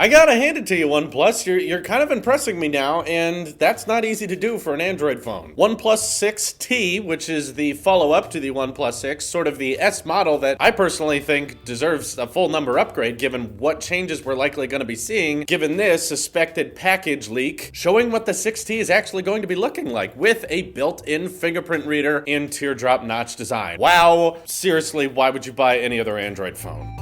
I gotta hand it to you, OnePlus. You're kind of impressing me now, and that's not easy to do for an Android phone. OnePlus 6T, which is the follow-up to the OnePlus 6, sort of the S model that I personally think deserves a full number upgrade given what changes we're likely going to be seeing given this suspected package leak showing what the 6T is actually going to be looking like with a built-in fingerprint reader and teardrop notch design. Wow, seriously, why would you buy any other Android phone?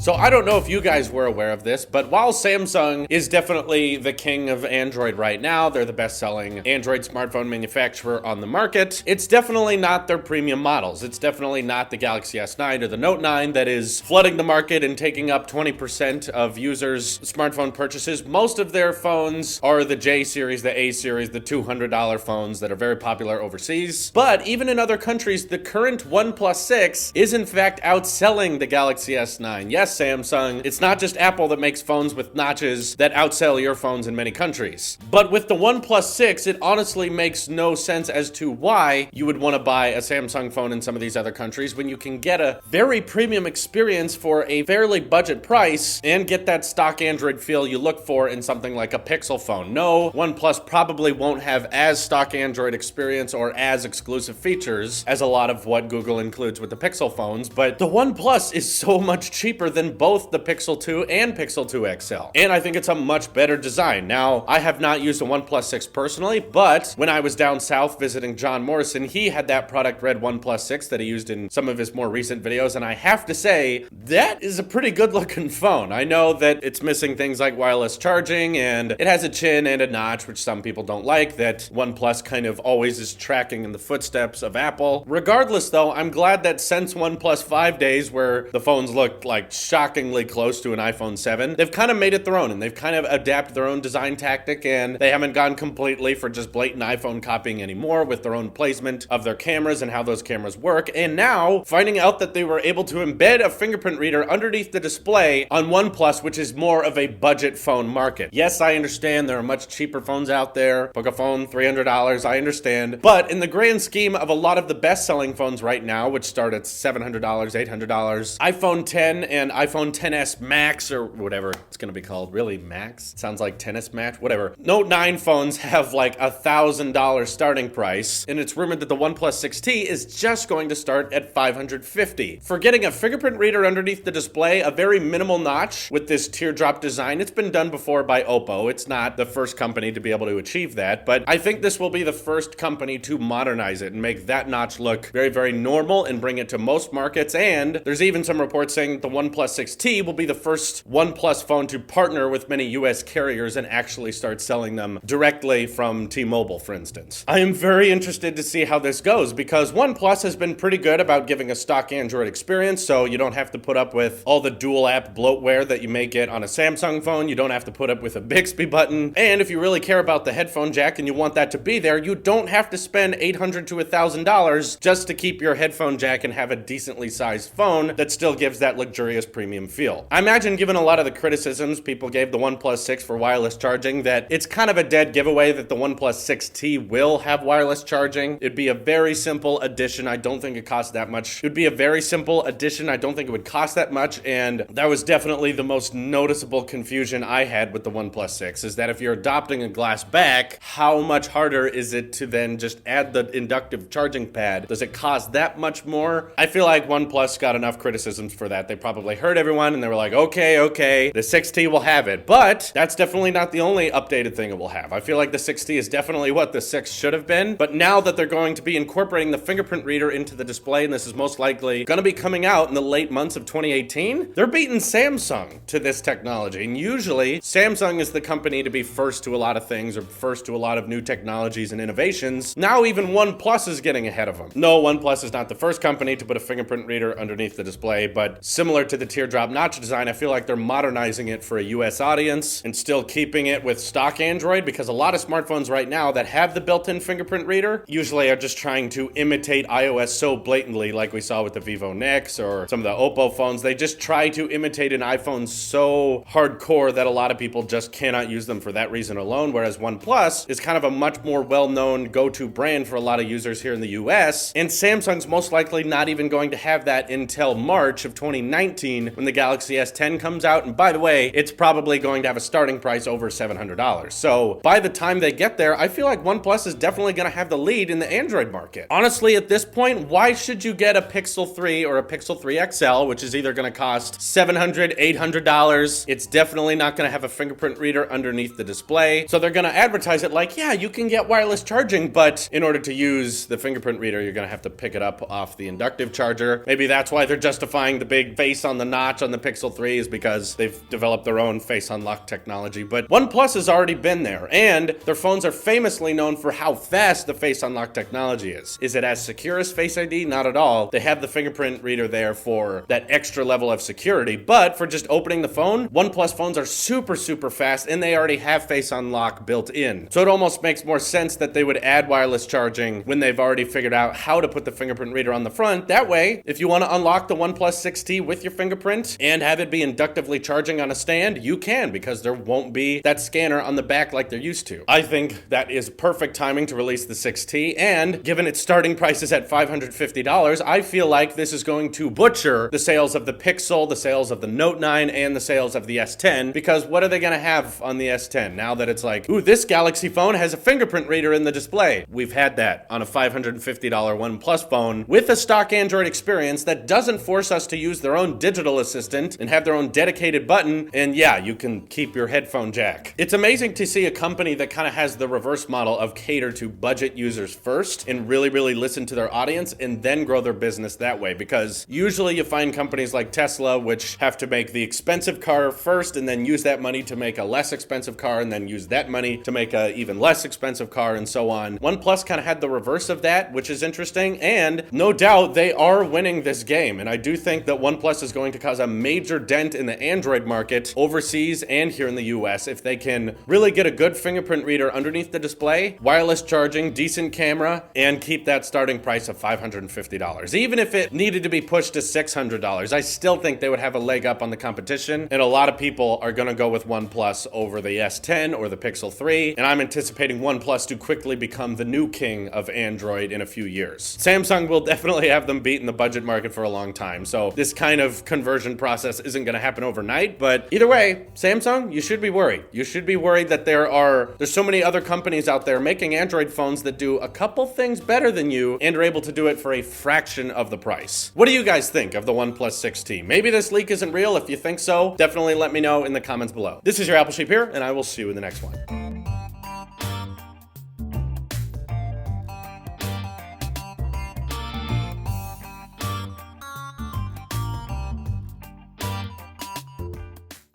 So I don't know if you guys were aware of this, but while Samsung is definitely the king of Android right now, they're the best-selling Android smartphone manufacturer on the market, it's definitely not their premium models. It's definitely not the Galaxy S9 or the Note 9 that is flooding the market and taking up 20% of users' smartphone purchases. Most of their phones are the J series, the A series, the $200 phones that are very popular overseas. But even in other countries, the current OnePlus 6 is in fact outselling the Galaxy S9. Yes, Samsung, it's not just Apple that makes phones with notches that outsell your phones in many countries. But with the OnePlus 6, it honestly makes no sense as to why you would want to buy a Samsung phone in some of these other countries when you can get a very premium experience for a fairly budget price and get that stock Android feel you look for in something like a Pixel phone. No, OnePlus probably won't have as stock Android experience or as exclusive features as a lot of what Google includes with the Pixel phones, but the OnePlus is so much cheaper than both the Pixel 2 and Pixel 2 XL. And I think it's a much better design. Now, I have not used a OnePlus 6 personally, but when I was down south visiting John Morrison, he had that product red OnePlus 6 that he used in some of his more recent videos, and I have to say, that is a pretty good looking phone. I know that it's missing things like wireless charging, and it has a chin and a notch, which some people don't like, that OnePlus kind of always is tracking in the footsteps of Apple. Regardless though, I'm glad that since OnePlus 5 days where the phones looked like shockingly close to an iPhone 7, they've kind of made it their own, and they've kind of adapted their own design tactic, and they haven't gone completely for just blatant iPhone copying anymore with their own placement of their cameras and how those cameras work. And now, finding out that they were able to embed a fingerprint reader underneath the display on OnePlus, which is more of a budget phone market. Yes, I understand there are much cheaper phones out there. Book a phone, $300, I understand. But in the grand scheme of a lot of the best-selling phones right now, which start at $700, $800, iPhone 10 and iPhone XS Max, or whatever it's going to be called. Really, Max? Sounds like tennis match? Whatever. Note 9 phones have like $1,000 starting price, and it's rumored that the OnePlus 6T is just going to start at $550. For getting a fingerprint reader underneath the display, a very minimal notch with this teardrop design, it's been done before by Oppo. It's not the first company to be able to achieve that, but I think this will be the first company to modernize it and make that notch look very, very normal and bring it to most markets. And there's even some reports saying the OnePlus 6T will be the first OnePlus phone to partner with many US carriers and actually start selling them directly from T-Mobile, for instance. I am very interested to see how this goes because OnePlus has been pretty good about giving a stock Android experience, so you don't have to put up with all the dual app bloatware that you may get on a Samsung phone. You don't have to put up with a Bixby button. And if you really care about the headphone jack and you want that to be there, you don't have to spend $800 to $1,000 just to keep your headphone jack and have a decently sized phone that still gives that luxurious premium feel. I imagine given a lot of the criticisms people gave the OnePlus 6 for wireless charging that it's kind of a dead giveaway that the OnePlus 6T will have wireless charging. It'd be a very simple addition. I don't think it costs that much. It would be a very simple addition. I don't think it would cost that much, and that was definitely the most noticeable confusion I had with the OnePlus 6 is that if you're adopting a glass back, how much harder is it to then just add the inductive charging pad? Does it cost that much more? I feel like OnePlus got enough criticisms for that. They probably heard everyone and they were like, okay, the 6T will have it. But that's definitely not the only updated thing it will have. I feel like the 6T is definitely what the 6 should have been. But now that they're going to be incorporating the fingerprint reader into the display, and this is most likely going to be coming out in the late months of 2018, they're beating Samsung to this technology. And usually, Samsung is the company to be first to a lot of things or first to a lot of new technologies and innovations. Now even OnePlus is getting ahead of them. No, OnePlus is not the first company to put a fingerprint reader underneath the display, but similar to the teardrop notch design, I feel like they're modernizing it for a US audience and still keeping it with stock Android, because a lot of smartphones right now that have the built-in fingerprint reader usually are just trying to imitate iOS so blatantly, like we saw with the Vivo Nex or some of the Oppo phones. They just try to imitate an iPhone so hardcore that a lot of people just cannot use them for that reason alone, whereas OnePlus is kind of a much more well-known go-to brand for a lot of users here in the US, and Samsung's most likely not even going to have that until March of 2019 screen when the Galaxy S10 comes out. And by the way, it's probably going to have a starting price over $700. So by the time they get there, I feel like OnePlus is definitely going to have the lead in the Android market. Honestly, at this point, why should you get a Pixel 3 or a Pixel 3 XL, which is either going to cost $700, $800? It's definitely not going to have a fingerprint reader underneath the display. So they're going to advertise it like, yeah, you can get wireless charging, but in order to use the fingerprint reader, you're going to have to pick it up off the inductive charger. Maybe that's why they're justifying the big face on the notch on the Pixel 3, is because they've developed their own face unlock technology. But OnePlus has already been there, and their phones are famously known for how fast the face unlock technology is. Is it as secure as Face ID? Not at all. They have the fingerprint reader there for that extra level of security, but for just opening the phone, OnePlus phones are super, super fast, and they already have face unlock built in. So it almost makes more sense that they would add wireless charging when they've already figured out how to put the fingerprint reader on the front. That way, if you want to unlock the OnePlus 6T with your fingerprint and have it be inductively charging on a stand, you can, because there won't be that scanner on the back like they're used to. I think that is perfect timing to release the 6T, and given its starting price is at $550, I feel like this is going to butcher the sales of the Pixel, the sales of the Note 9, and the sales of the S10, because what are they going to have on the S10 now that it's like, ooh, this Galaxy phone has a fingerprint reader in the display? We've had that on a $550 OnePlus phone with a stock Android experience that doesn't force us to use their own digital assistant and have their own dedicated button, and yeah, you can keep your headphone jack. It's amazing to see a company that kind of has the reverse model of cater to budget users first and really listen to their audience and then grow their business that way, because usually you find companies like Tesla which have to make the expensive car first and then use that money to make a less expensive car and then use that money to make a even less expensive car and so on. OnePlus kind of had the reverse of that, which is interesting, and no doubt they are winning this game, and I do think that OnePlus is going to cause a major dent in the Android market overseas and here in the US if they can really get a good fingerprint reader underneath the display, wireless charging, decent camera, and keep that starting price of $550. Even if it needed to be pushed to $600, I still think they would have a leg up on the competition, and a lot of people are going to go with OnePlus over the S10 or the Pixel 3, and I'm anticipating OnePlus to quickly become the new king of Android in a few years. Samsung will definitely have them beat in the budget market for a long time, so this kind of conversion process isn't going to happen overnight, but either way, Samsung, you should be worried. You should be worried that there's so many other companies out there making Android phones that do a couple things better than you and are able to do it for a fraction of the price. What do you guys think of the OnePlus 6T? Maybe this leak isn't real. If you think so, definitely let me know in the comments below. This is your Apple Sheep here, and I will see you in the next one.